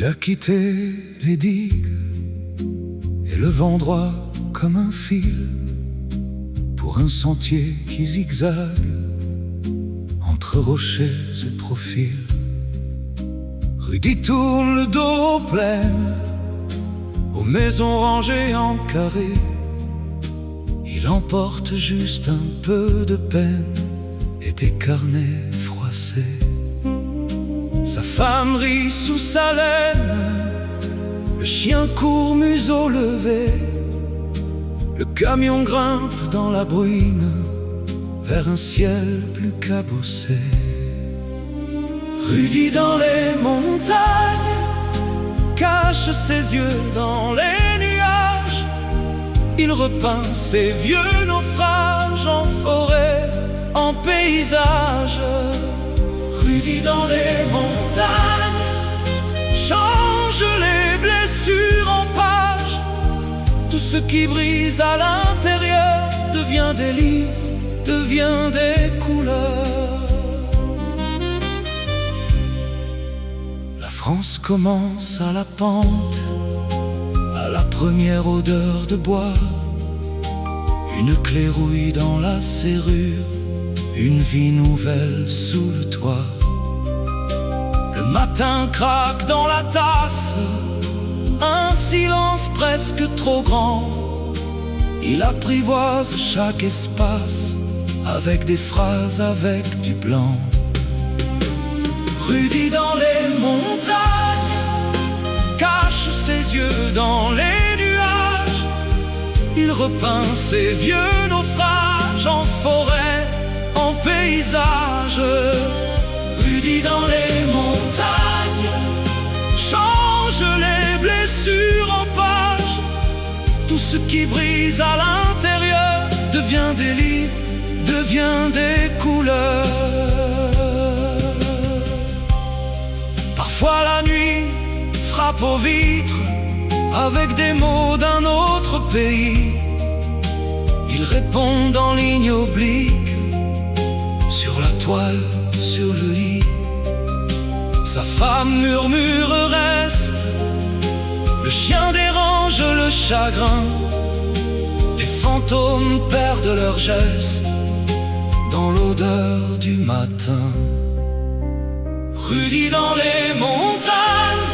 Il a quitté les digues et le vent droit comme un fil pour un sentier qui zigzague entre rochers et profils. Rudy tourne le dos plein aux maisons rangées en carré. Il emporte juste un peu de peine et des carnets froissés. Sa femme rit sous sa laine, le chien court museau levé. Le camion grimpe dans la bruine vers un ciel plus cabossé. Rudy dans les montagnes cache ses yeux dans les nuages. Il repeint ses vieux naufrages en forêt, en paysage. Rudy dans les montagnes change les blessures en pages. Tout ce qui brise à l'intérieur devient des livres, devient des couleurs. La France commence à la pente, à la première odeur de bois. Une clé rouille dans la serrure, une vie nouvelle sous le toit. Le matin craque dans la tasse, un silence presque trop grand. Il apprivoise chaque espace avec des phrases, avec du blanc. Rudy dans les montagnes cache ses yeux dans les nuages. Il repeint ses vieux naufrages en forêt, en paysage. Rudy dans les montagnes change les blessures en pages. Tout ce qui brise à l'intérieur devient des livres, devient des couleurs. Parfois la nuit frappe aux vitres avec des mots d'un autre pays. Il répond en ligne oblique sur la toile, sur le lit. Sa femme murmure reste, le chien dérange le chagrin. Les fantômes perdent leurs gestes dans l'odeur du matin. Rudy dans les montagnes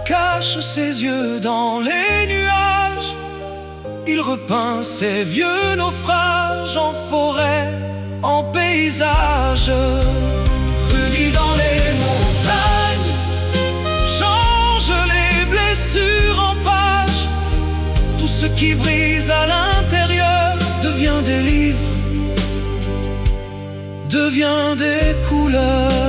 cache ses yeux dans les nuages. Il repeint ses vieux naufrages en forêt, en paysage. Rudy dans les montagnes change les blessures en pages. Tout ce qui brise à l'intérieur devient des livres, devient des couleurs.